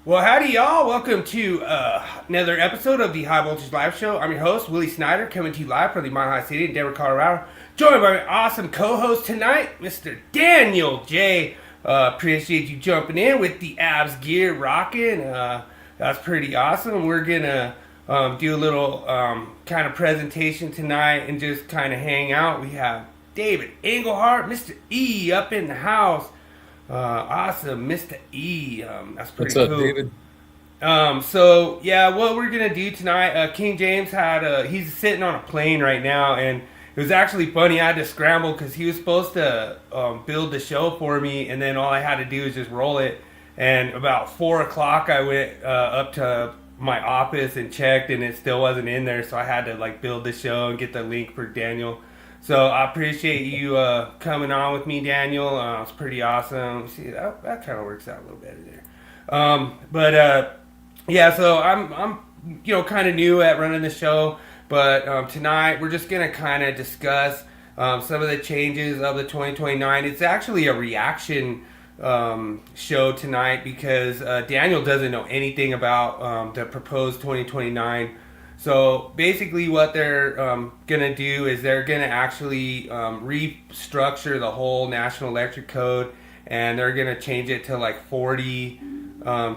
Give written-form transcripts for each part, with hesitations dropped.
Well, howdy, y'all. Welcome to another episode of the High Voltage Live Show. I'm your host, Willie Snyder, coming to you live from the Mile High City in Denver, Colorado. Joined by my awesome co-host tonight, Mr. Daniel J. Appreciate you jumping in with the abs gear rocking. That's pretty awesome. We're going to do a little kind of presentation tonight and just kind of hang out. We have David Englehart, Mr. E, up in the house. Awesome, Mr. E. That's pretty What's up, cool. David? So yeah, what we're gonna do tonight? King James he's sitting on a plane right now, and it was actually funny. I had to scramble because he was supposed to build the show for me, and then all I had to do was just roll it. And about 4 o'clock, I went up to my office and checked, and it still wasn't in there. So I had to like build the show and get the link for Daniel. So I appreciate you coming on with me, Daniel. It's pretty awesome. See, that kind of works out a little better there. But yeah, so I'm kind of new at running the show, but tonight we're just gonna kind of discuss some of the changes of the 2029. It's actually a reaction show tonight because Daniel doesn't know anything about the proposed 2029. So basically, what they're gonna do is they're gonna actually restructure the whole National Electric Code, and they're gonna change it to like 40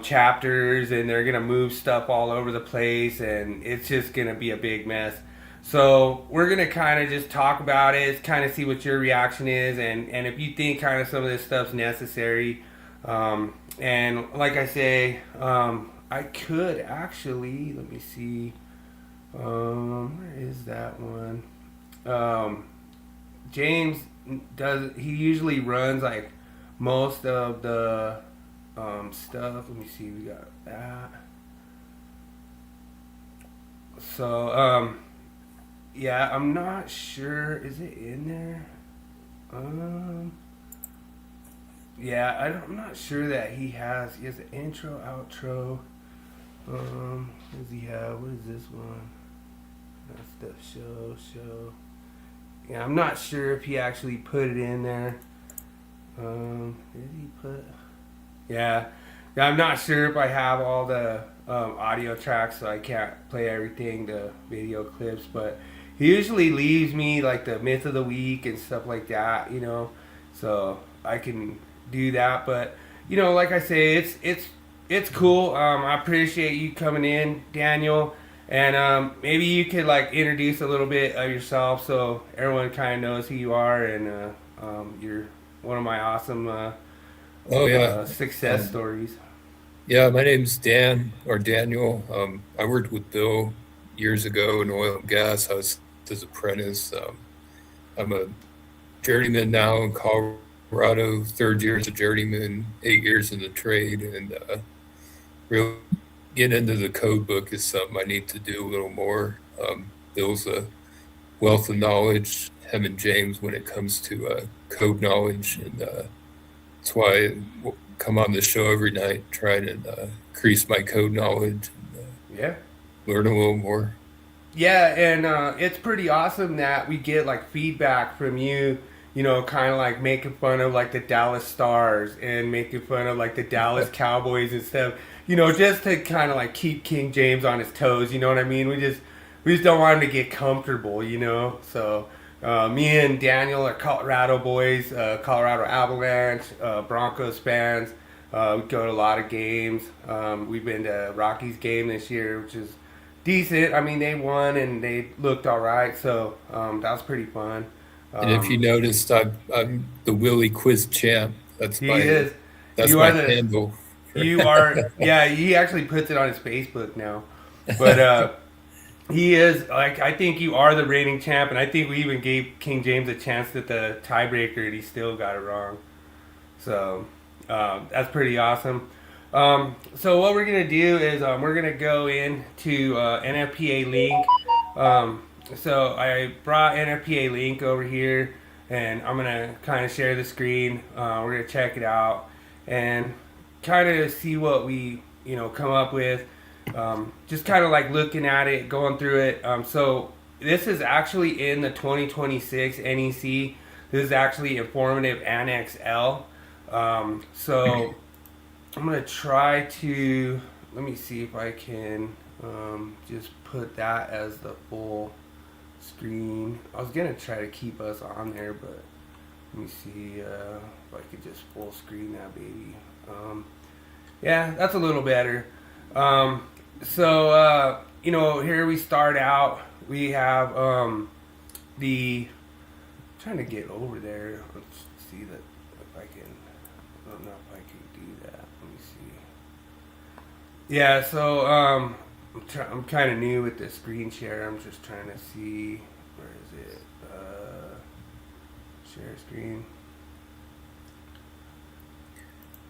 chapters, and they're gonna move stuff all over the place, and it's just gonna be a big mess. So we're gonna kind of just talk about it, kind of see what your reaction is, and if you think kind of some of this stuff's necessary. And like I say, I could actually let me see. Where is that one? James he usually runs like most of the stuff. Let me see, we got that. So, yeah, I'm not sure. Is it in there? Yeah, I'm not sure that he has an intro, outro. What does he have? What is this one? That's the show. Yeah, I'm not sure if he actually put it in there. Did he put? Yeah, I'm not sure if I have all the audio tracks, so I can't play everything, the video clips. But he usually leaves me like the myth of the week and stuff like that, so I can do that. But like I say, it's cool. I appreciate you coming in, Daniel. And maybe you could like introduce a little bit of yourself so everyone kind of knows who you are, and you're one of my awesome Oh yeah, success um, stories. yeah. My name's Dan or Daniel. I worked with Bill years ago in oil and gas. I was his apprentice. I'm a journeyman now in Colorado. 3rd year as a journeyman, 8 years in the trade, and really getting into the code book is something I need to do a little more. Bill's a wealth of knowledge. Him and James when it comes to code knowledge, and that's why I come on the show every night, try to increase my code knowledge and Yeah. learn a little more. Yeah, and it's pretty awesome that we get like feedback from you, kind of like making fun of like the Dallas Stars and making fun of like the Dallas Cowboys and stuff, just to kind of like keep King James on his toes, you know what I mean? We just don't want him to get comfortable, So me and Daniel are Colorado boys, Colorado Avalanche, Broncos fans. We go to a lot of games. We've been to Rockies game this year, which is decent. I mean, they won and they looked all right, so that was pretty fun. And if you Um, noticed, I'm the Willie Quiz Champ. That's he my is. that's You my are the. handle. You are. Yeah, he actually puts it on his Facebook now, but he is like. I think you are the reigning champ, and I think we even gave King James a chance at the tiebreaker, and he still got it wrong. So that's pretty awesome. So what we're gonna do is we're gonna go into NFPA link. So I brought NFPA link over here, and I'm gonna kind of share the screen. We're gonna check it out and kind of see what we come up with. Just kind of like looking at it, going through it. So this is actually in the 2026 NEC. This is actually informative Annex L. So I'm gonna try to. Let me see if I can just put that as the full screen. I was gonna try to keep us on there, but let me see if I could just full screen that baby. Yeah, that's a little better. Here we start out. We have the. I'm trying to get over there. Let's see that if I can. I don't know if I can do that. Let me see. Yeah, so I'm kind of new with the screen share. I'm just trying to see where is it? Share screen.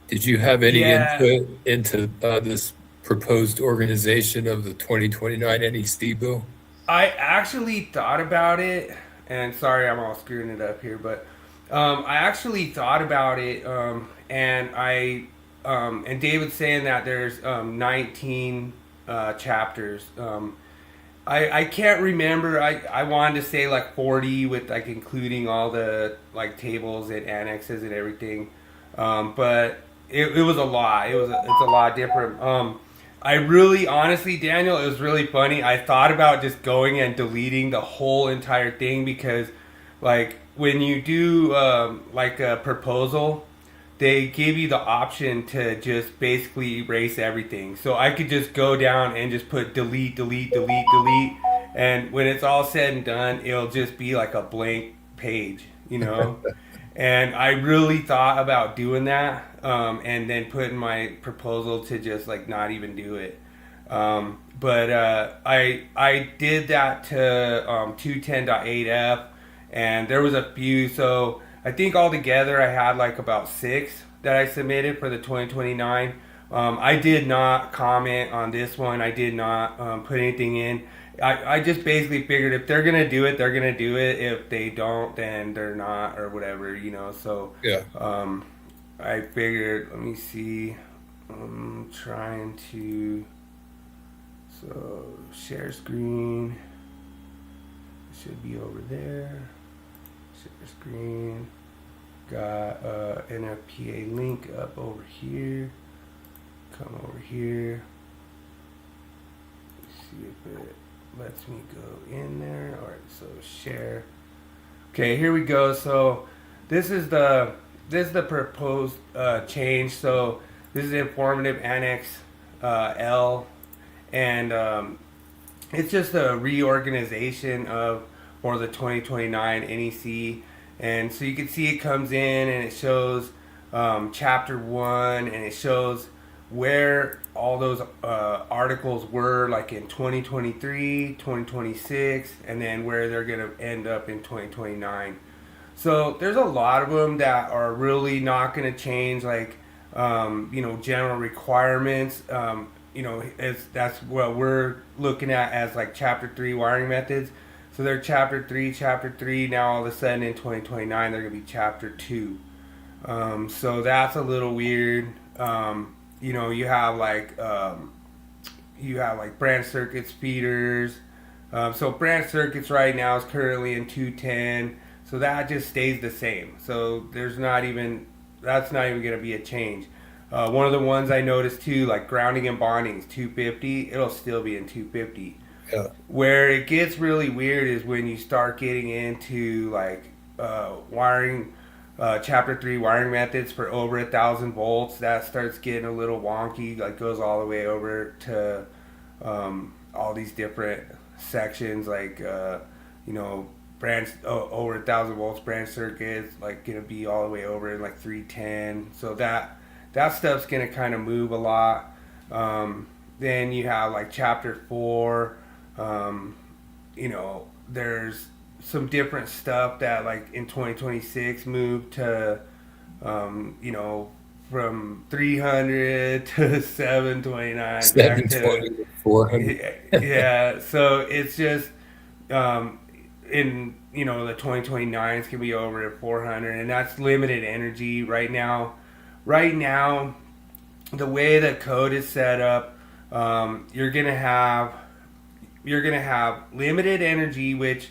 Did you have any Yeah, input into this proposed organization of the 2029 NEC bill? I actually thought about it, and sorry, I'm all screwing it up here, but I actually thought about it, and David's saying that there's 19 chapters. I can't remember. I wanted to say like 40 with like including all the like tables and annexes and everything, but it was a lot. It's a lot different. I really, honestly, Daniel, it was really funny. I thought about just going and deleting the whole entire thing because, like, when you do like a proposal, they give you the option to just basically erase everything. So I could just go down and just put delete, delete, delete, delete, and when it's all said and done, it'll just be like a blank page, you know. And I really thought about doing that, and then putting my proposal to just like not even do it. But I did that to 210.8f, and there was a few. So I think altogether I had like about six that I submitted for the 2029. I did not comment on this one. I did not put anything in. I just basically figured if they're gonna do it, they're gonna do it. If they don't, then they're not, or whatever, you know. So Yeah. I figured. Let me see. I'm trying to. So share screen should be over there. Share screen. Got NFPA link up over here. Come over here. Let's see if it lets me go in there. All right, so share. Okay, here we go. So this is the proposed change. So this is the informative annex L, and it's just a reorganization of for the 2029 NEC. And so you can see it comes in and it shows chapter one, and it shows where all those articles were like in 2023, 2026, and then where they're going to end up in 2029. So there's a lot of them that are really not going to change, like general requirements. That's what we're looking at as like chapter three wiring methods. So they're chapter three. Now all of a sudden in 2029 they're gonna be chapter two. So that's a little weird. You have like branch circuits, feeders. So branch circuits right now is currently in 210. So that just stays the same. So that's not even gonna be a change. One of the ones I noticed too, like grounding and bonding is 250. It'll still be in 250. Yeah. Where it gets really weird is when you start getting into like wiring, chapter three wiring methods for over 1,000 volts. That starts getting a little wonky. Like goes all the way over to all these different sections, like branch over 1,000 volts branch circuits, like gonna be all the way over in like 310. So that stuff's gonna kind of move a lot. Then you have like chapter four. There's some different stuff that like in 2026 moved to, from 300 to 729 back to 720 to 400. yeah. So it's just in the 2029s can be over at 400, and that's limited energy right now. Right now, the way the code is set up, you're gonna have limited energy, which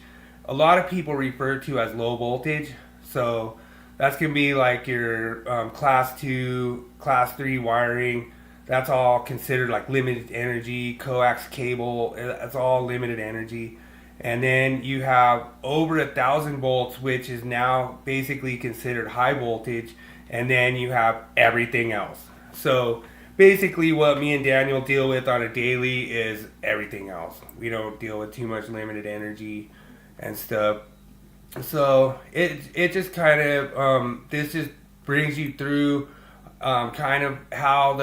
a lot of people refer to as low voltage. So That's gonna be like your class two, class three wiring. That's all considered like limited energy, coax cable. That's all limited energy. And then you have over 1,000 volts, which is now basically considered high voltage. And then you have everything else. So basically, what me and Daniel deal with on a daily is everything else. We don't deal with too much limited energy and stuff. So it just kind of this just brings you through kind of how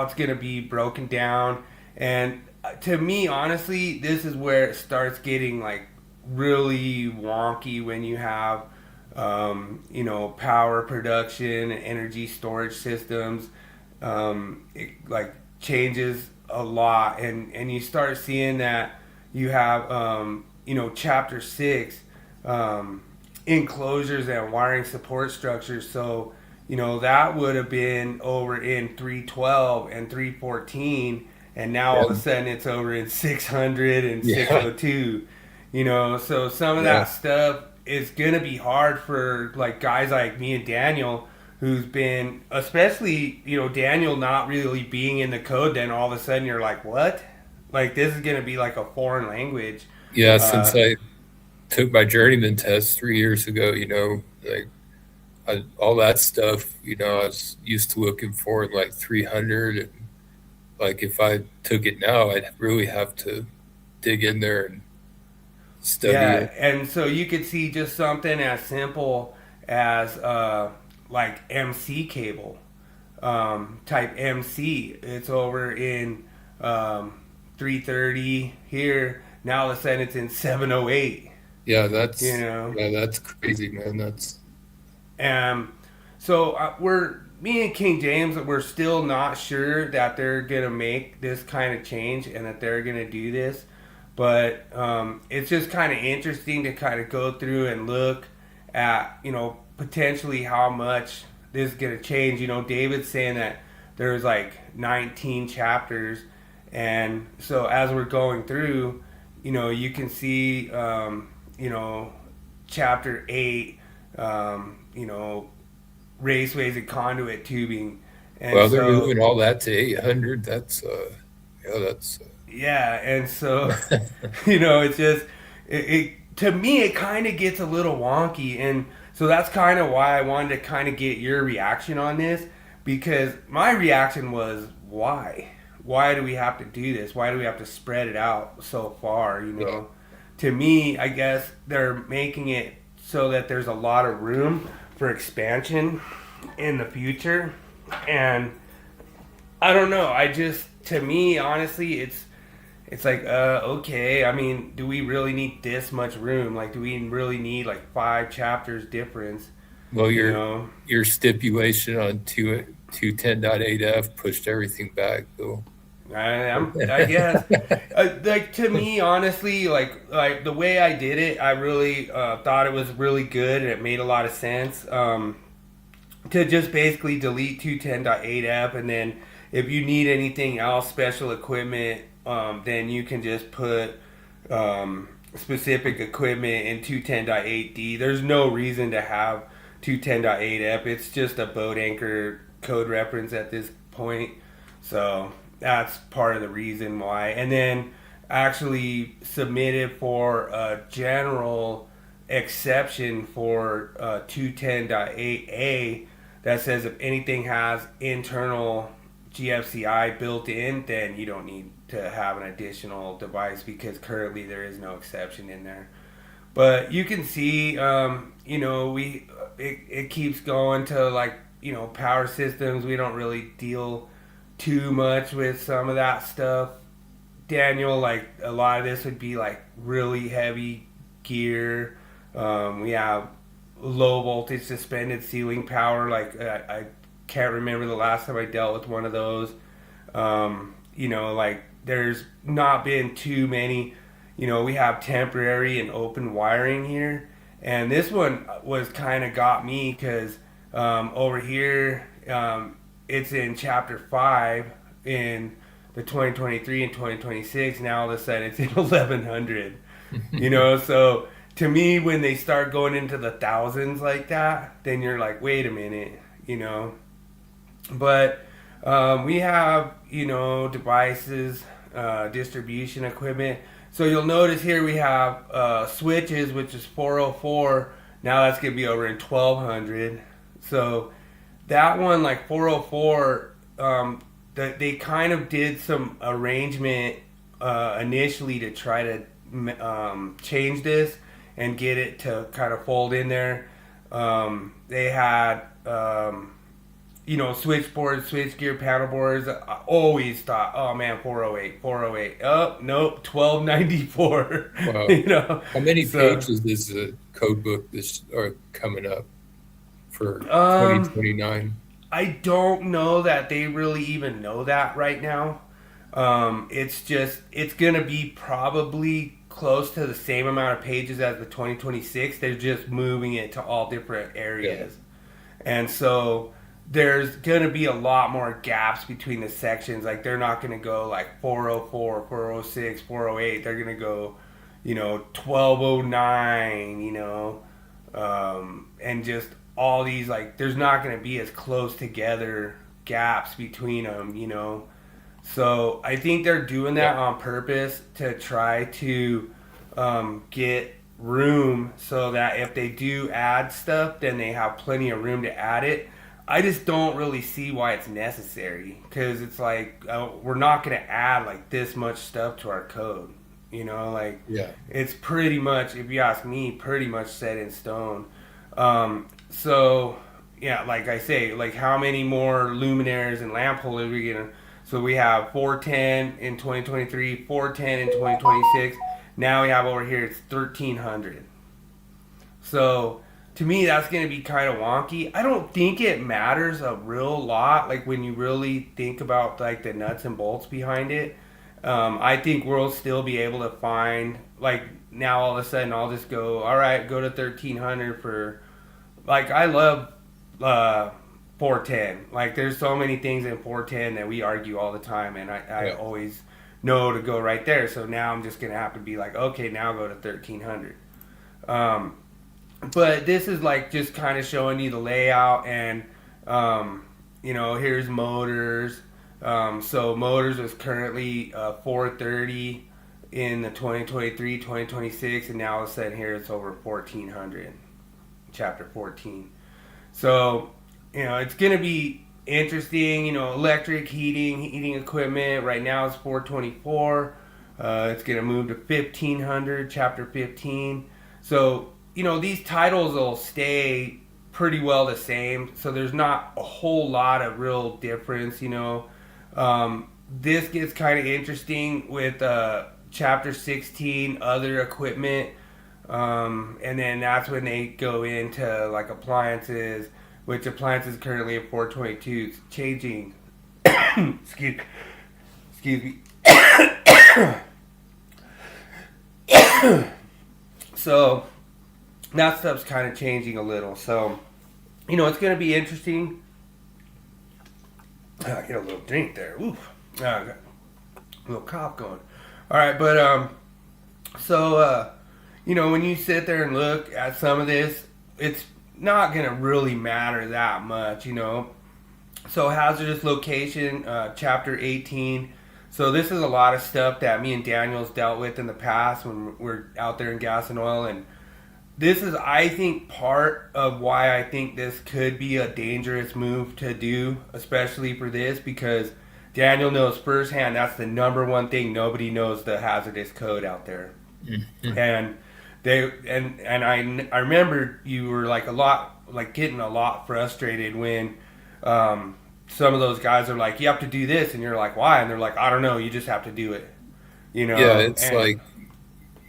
it's gonna be broken down. And to me, honestly, this is where it starts getting like really wonky when you have power production and energy storage systems. It like changes a lot, and you start seeing that you have chapter six, enclosures and wiring support structures. So that would have been over in 312 and 314, and now all of a Yeah. sudden it's over in 600 and Yeah. 602. So some of that Yeah. stuff is gonna be hard for like guys like me and Daniel, who's been, especially Daniel not really being in the code. Then all of a sudden you're like, what? Like this is gonna be like a foreign language. Yeah. Since Uh, I took my journeyman test 3 years ago, like all that stuff, I was used to looking for in like 300. And like if I took it now, I'd really have to dig in there and study Yeah, it. and so you could see just something as simple as like MC cable, type MC. It's over in 330 here. Now all of a sudden it's in 708. Yeah, You know, that's crazy, man. That's and so we're me and King James. We're still not sure that they're gonna make this kind of change and that they're gonna do this, but it's just kind of interesting to kind of go through and look at potentially how much this is gonna change. David's saying that there's like 19 chapters, and so as we're going through, you can see you know chapter 8, raceways and conduit tubing. And well, they're so, moving all that to 800. Yeah, that's yeah, and so, it's just, to me, it kind of gets a little wonky. And so that's kind of why I wanted to kind of get your reaction on this, because my reaction was, why? Why do we have to do this? Why do we have to spread it out so far? yeah. To me, I guess they're making it so that there's a lot of room for expansion in the future. And I don't know. To me, honestly, it's like, okay. I mean, do we really need this much room? Like, do we really need like 5 chapters difference? Well, You your know, your stipulation on 210.8F pushed everything back, though. I guess, like to me, honestly, like the way I did it, I really thought it was really good and it made a lot of sense. To just basically delete 210.8F, and then if you need anything else, special equipment, then you can just put specific equipment in 210.8D. There's no reason to have 210.8F. It's just a boat anchor code reference at this point. So that's part of the reason why. And then actually submitted for a general exception for 210.8A that says if anything has internal GFCI built in, then you don't need to have an additional device, because currently there is no exception in there. But you can see, it keeps going to like power systems. We don't really deal too much with some of that stuff. Daniel, like a lot of this would be like really heavy gear. We have low voltage suspended ceiling power. Like I can't remember the last time I dealt with one of those. Like there's not been too many. We have temporary and open wiring here, and this one was kind of got me because over here it's in chapter 5 in the 2023 and 2026. Now all of a sudden it's in 1100. So to me, when they start going into the thousands like that, then you're like, wait a minute, But we have, devices, distribution equipment. So you'll notice here we have switches, which is 404. Now that's going to be over in 1200. So that one, like 404, they kind of did some arrangement initially to try to change this and get it to kind of fold in there. They had, switchboards, switchgear, panel boards. I always thought, oh man, 408, 408. Oh, nope, 1294. Wow. How many pages is the code book this are coming up for 2029? I don't know that they really even know that right now. It's going to be probably close to the same amount of pages as the 2026. They're just moving it to all different areas. Yeah. And so there's going to be a lot more gaps between the sections. Like they're not going to go like 404, 406, 408. They're going to go, 1209, and just all these, like, there's not going to be as close together gaps between them, So I think they're doing that on purpose to try to get room so that if they do add stuff, then they have plenty of room to add it. I just don't really see why it's necessary, because it's like we're not going to add like this much stuff to our code. It's pretty much, if you ask me, pretty much set in stone. So, yeah, like I say, like how many more luminaires and lamp holders are we gonna? So we have 410 in 2023, 410 in 2026. Now we have over here, it's 1300. So to me, that's gonna be kind of wonky. I don't think it matters a real lot, like when you really think about like the nuts and bolts behind it. I think we'll still be able to find, like, now all of a sudden I'll just go, all right, go to 1300 for, like, I love 410. Like, there's so many things in 410 that we argue all the time, and I always know to go right there. So now I'm just going to have to be like, okay, now go to 1300. But this is, like, just kind of showing you the layout, and, here's motors. So motors is currently 430 in the 2023, 2026, and now all of a sudden here it's over 1400, chapter 14. So, it's going to be interesting, electric heating equipment. Right now it's 424. It's going to move to 1500, chapter 15. So, these titles will stay pretty well the same. So there's not a whole lot of real difference, This gets kind of interesting with chapter 16, other equipment, and then that's when they go into like appliances, which appliances currently at 422. It's changing. excuse me. So that stuff's kind of changing a little. So it's going to be interesting. I get a little drink there. Oof. I got a little cough going. All right, but when you sit there and look at some of this, it's not gonna really matter that much, So hazardous location, chapter 18. So this is a lot of stuff that me and Daniel's dealt with in the past when we're out there in gas and oil, and this is, I think, part of why I think this could be a dangerous move to do, especially for this, because Daniel knows firsthand that's the number one thing nobody knows, the hazardous code out there. Mm-hmm. And I remember you were getting a lot frustrated when some of those guys are like, you have to do this, and you're like, why? And they're like, I don't know, you just have to do it. Yeah, it's like,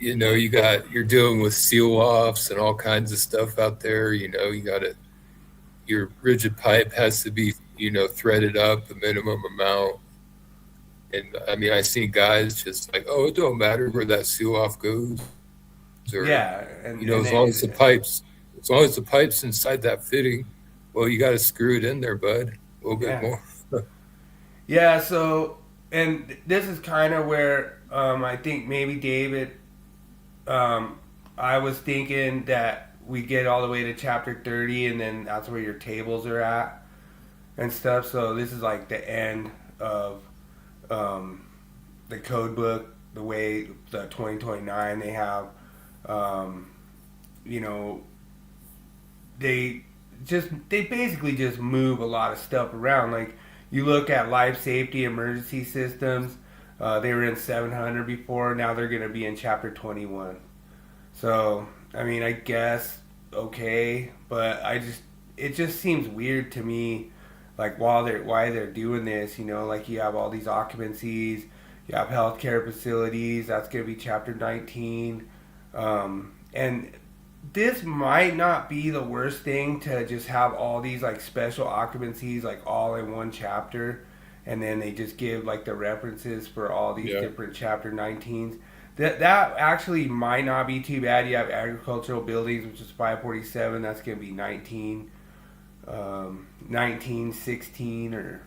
you're dealing with seal offs and all kinds of stuff out there. Your rigid pipe has to be, threaded up a minimum amount. And I mean, I see guys just like, oh, it don't matter where that seal off goes. Or, as long as the pipe's inside that fitting, well, you got to screw it in there, bud. A little bit more. Yeah. So, and this is kind of where I think maybe David I was thinking that we get all the way to chapter 30, and then that's where your tables are at and stuff. So this is like the end of um, the code book, the way the 2029 they have. Um, you know, they basically just move a lot of stuff around. Like you look at life safety emergency systems, they were in 700 before. Now they're going to be in chapter 21. So I mean, I guess okay, but it just seems weird to me. Like why they're doing this, like you have all these occupancies, you have healthcare facilities. That's going to be chapter 19, and this might not be the worst thing to just have all these like special occupancies like all in one chapter, and then they just give like the references for all these Yeah. different chapter 19s. That actually might not be too bad. You have agricultural buildings, which is 547. That's going to be 1916, or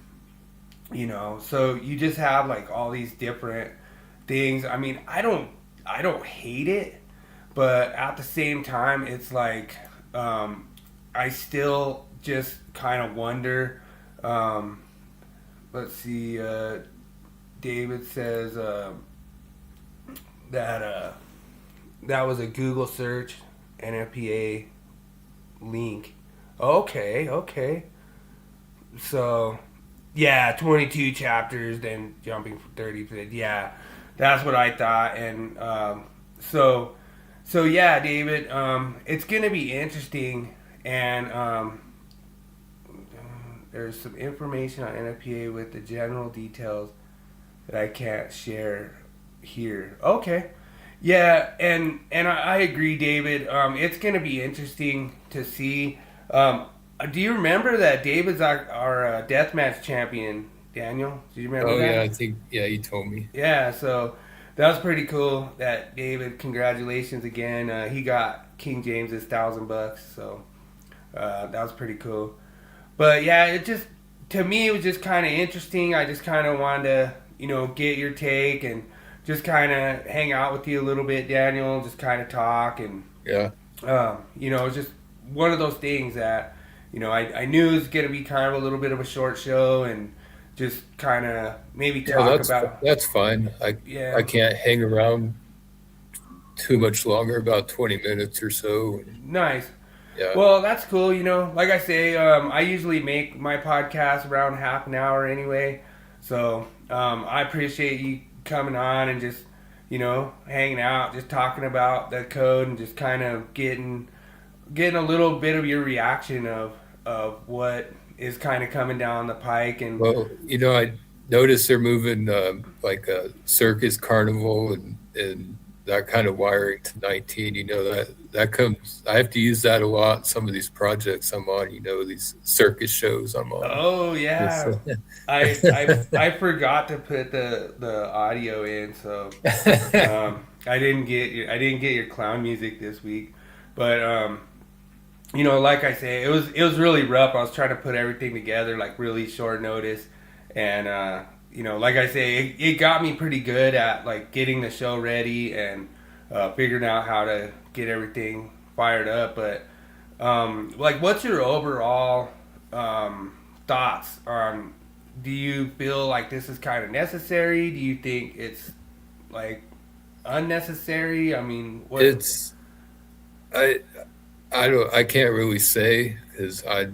so you just have like all these different things. I mean, I don't hate it, but at the same time, it's like I still just kind of wonder. Um, let's see. David says that that was a Google search, NFPA link. Okay, okay. So yeah, 22 chapters, then jumping from 30 to, yeah, that's what I thought. And so yeah, David, it's gonna be interesting. And there's some information on NFPA with the general details that I can't share here. Okay. Yeah, and I agree, David. It's going to be interesting to see. Do you remember that David's our deathmatch champion, Daniel? Do you remember Oh yeah, that? I think yeah, you told me. Yeah, so that was pretty cool. That David, congratulations again. He got King James's $1,000, so that was pretty cool. But yeah, it just to me it was just kind of interesting. I just kind of wanted to get your take and just kind of hang out with you a little bit, Daniel. Just kind of talk and Yeah. it's just one of those things that I knew it was gonna be kind of a little bit of a short show and just kind of maybe Yeah, talk about that's fine. I yeah. can't hang around too much longer, about 20 minutes or so. Nice. Yeah. Well, that's cool. Like I say, I usually make my podcast around half an hour anyway. So I appreciate you coming on and just, hanging out, just talking about the code and just kind of getting a little bit of your reaction of what is kind of coming down the pike. And Well, I noticed they're moving like a circus carnival and that kind of wiring to 19. That comes. I have to use that a lot in some of these projects I'm on. These circus shows I'm on. oh It's, yeah, I forgot to put the audio in, so I didn't get your clown music this week, but like I say, it was really rough. I was trying to put everything together like really short notice, and like I say, it got me pretty good at like getting the show ready and figuring out how to get everything fired up. But like, what's your overall thoughts on? Do you feel like this is kind of necessary? Do you think it's like unnecessary? I mean, what? it's I I can't really say because I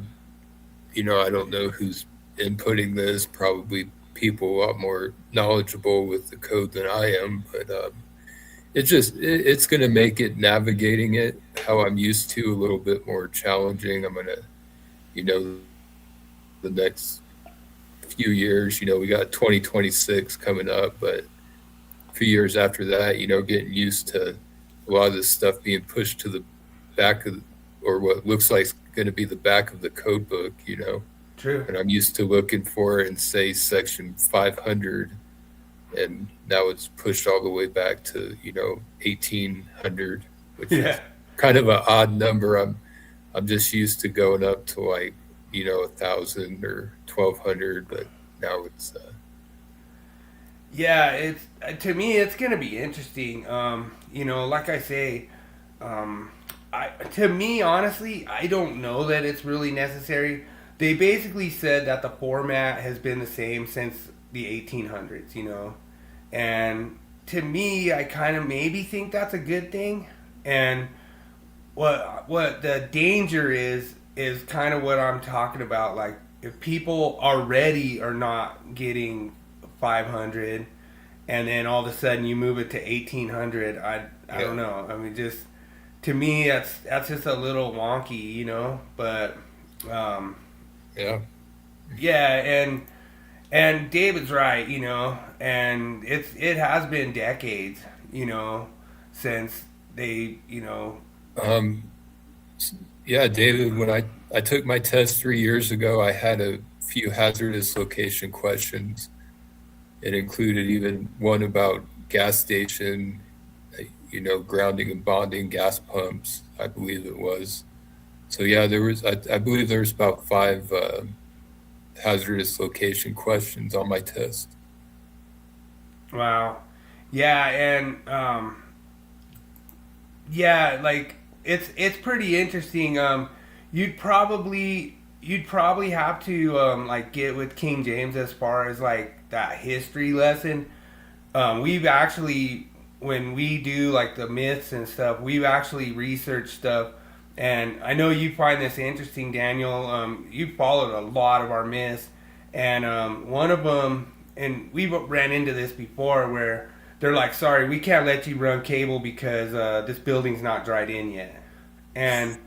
don't know who's inputting this. Probably people a lot more knowledgeable with the code than I am, but it's going to make it navigating it how I'm used to a little bit more challenging. I'm gonna you know the next few years. We got 2026 coming up, but a few years after that, getting used to a lot of this stuff being pushed to the back of, or what looks like going to be the back of the code book. True. And I'm used to looking for it in, say, section 500, and now it's pushed all the way back to 1800, which Yeah. is kind of an odd number. I'm just used to going up to like 1,000 or 1,200, but now it's Yeah, it's to me it's gonna be interesting. Like I say, um, to me, honestly, I don't know that it's really necessary. They basically said that the format has been the same since the 1800s, you know, and to me, I kind of maybe think that's a good thing. And what the danger is kind of what I'm talking about. Like if people already are not getting 500, and then all of a sudden you move it to 1800, I Yeah, don't know. I mean, just to me, that's just a little wonky, you know. But um, yeah. yeah, and David's right, you know, and it has been decades, you know, since they, you know, Um, yeah, David, when I took my test 3 years ago, I had a few hazardous location questions. It included even one about gas station, grounding and bonding gas pumps, I believe it was. So yeah, I believe there was about five hazardous location questions on my test. wow, yeah, and yeah, like it's pretty interesting. You'd probably have to like get with King James as far as like that history lesson. We've actually, when we do like the myths and stuff, we've actually researched stuff. And I know you find this interesting, Daniel. You followed a lot of our myths, and one of them, and we ran into this before, where they're like, "Sorry, we can't let you run cable because this building's not dried in yet." And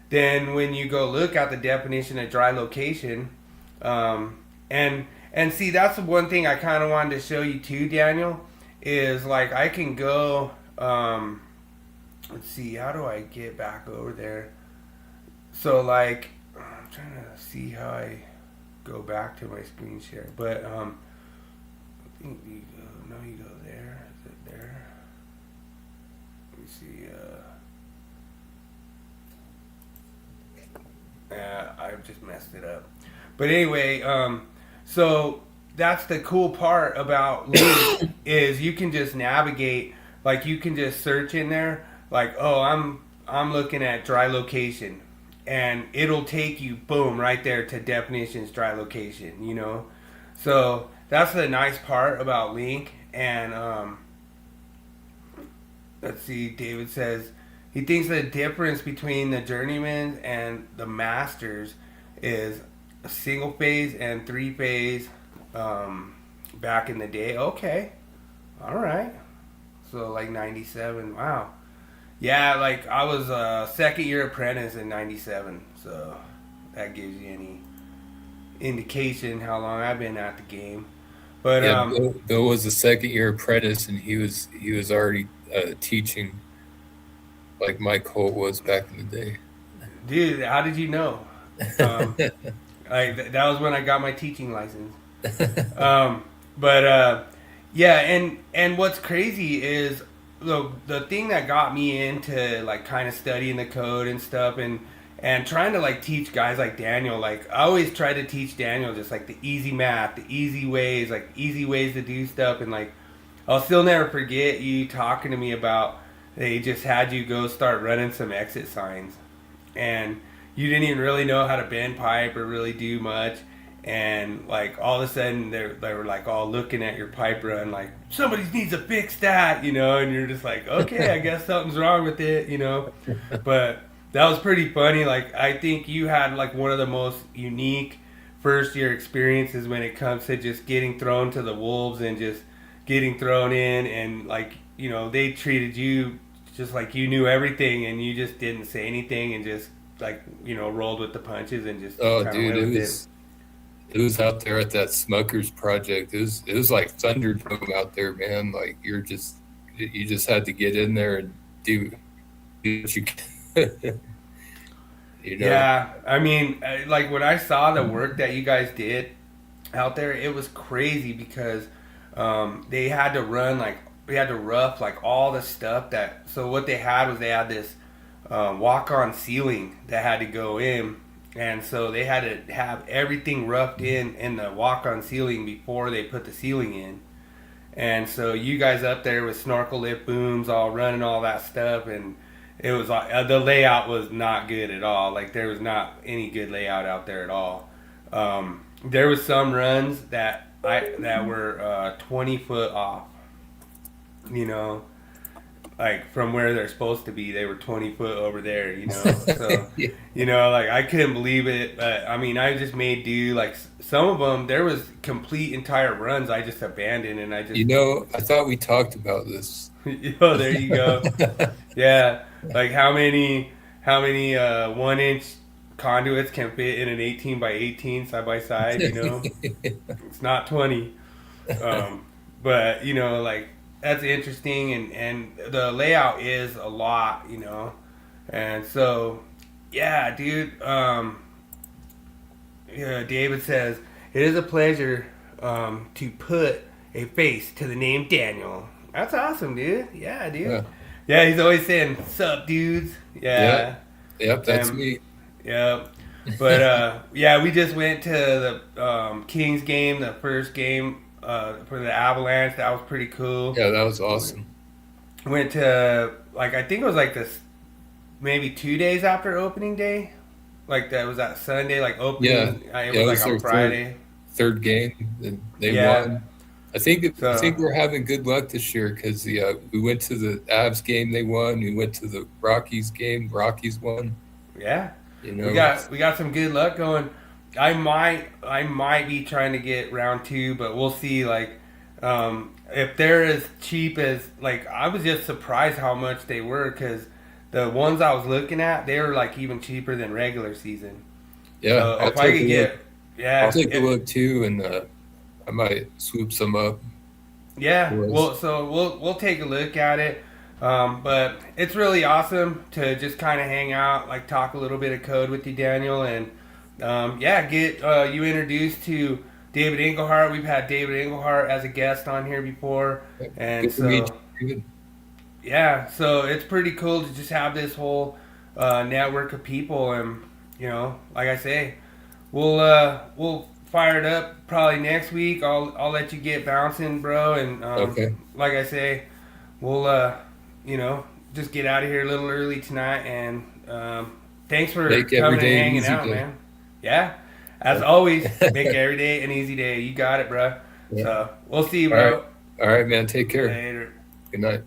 then when you go look at the definition of dry location, um, and see, that's the one thing I kind of wanted to show you too, Daniel, is like I can go. Let's see, how do I get back over there? So like, I'm trying to see how I go back to my screen share, but I think you go. No, you go there. Is it there? Let me see. I've just messed it up. But anyway, so that's the cool part about Link is you can just navigate, like you can just search in there, like oh I'm looking at dry location, and it'll take you boom right there to definitions dry location, you know. So that's the nice part about Link, and let's see, David says he thinks the difference between the journeyman and the masters is a single phase and three phase back in the day. Okay. All right. So like 97. Wow. Yeah, like I was a second year apprentice in 97. So that gives you any indication how long I've been at the game. But Yeah, Bill was a second year apprentice, and he was already teaching like Mike Holt was back in the day. dude, how did you know? Um, that was when I got my teaching license. Um, but yeah, and what's crazy is the thing that got me into like kind of studying the code and stuff, and trying to like teach guys like Daniel. Like I always try to teach Daniel just like the easy math, the easy ways, like easy ways to do stuff. And like I'll still never forget you talking to me about they just had you go start running some exit signs, and you didn't even really know how to bend pipe or really do much. And like all of a sudden they were like all looking at your pipe run like somebody needs to fix that, you know. And you're just like, okay, I guess something's wrong with it, you know. But that was pretty funny. Like I think you had like one of the most unique first year experiences when it comes to just getting thrown to the wolves and just getting thrown in, and like, you know, they treated you just like you knew everything, and you just didn't say anything and just like, you know, rolled with the punches and just Oh, kind of dude, went it with it. was it was out there at that Smuckers project. It was like Thunderdome out there, man. Like you just had to get in there and do what you can, you know. Yeah, I mean, like when I saw the work that you guys did out there, it was crazy because they had to run like we had to rough like all the stuff that. So what they had was they had this walk-on ceiling that had to go in, and so they had to have everything roughed in the walk-on ceiling before they put the ceiling in. And so you guys up there with snorkel lift booms, all running all that stuff, and it was like the layout was not good at all. Like there was not any good layout out there at all. There was some runs that were 20 foot off. You know, like from where they're supposed to be, they were 20 foot over there. You know, so Yeah. like I couldn't believe it. But I mean, I just made do. Like some of them, there was complete entire runs I just abandoned, and I just I thought we talked about this. oh, there you go. Yeah, like how many 1 inch conduits can fit in an 18 by 18 side by side? You know, it's not 20. But like that's interesting, and the layout is a lot. And so yeah, dude. Yeah, David says it is a pleasure to put a face to the name Daniel. That's awesome, dude. Yeah, dude. Yeah. Yeah, he's always saying, "Sup, dudes?" Yeah. Yeah. Yep, that's Um, me. yeah. But yeah, we just went to the Kings game, the first game for the Avalanche. That was pretty cool. Yeah, that was awesome. Went to like I think it was like this maybe 2 days after opening day. Like that was that Sunday, like Yeah. opening. It Yeah, was it like was on their Friday. third game, and they Yeah. won. I think So we're having good luck this year because we went to the Avs game, they won. We went to the Rockies game, Rockies won. yeah, You we know, got some good luck going. I might be trying to get round two, but we'll see. Like, if they're as cheap as like I was just surprised how much they were because the ones I was looking at they were like even cheaper than regular season. yeah. So if I could get I'll yeah take a look too, and I might swoop some up yeah for us. we'll take a look at it. But it's really awesome to just kind of hang out, like talk a little bit of code with you, Daniel, and yeah, get you introduced to David Englehart. We've had David Englehart as a guest on here before, and Good to meet so you. David. yeah, so it's pretty cool to just have this whole network of people, and like I say, we'll fire it up probably next week. I'll let you get bouncing, bro, and Okay. like I say, we'll just get out of here a little early tonight, and thanks for Make every coming and day an hanging easy out, day. man. Yeah, as always, make every day an easy day. You got it, bro. Yeah. So we'll see you, All right. bro. All right, man. Take care. Later. Good night.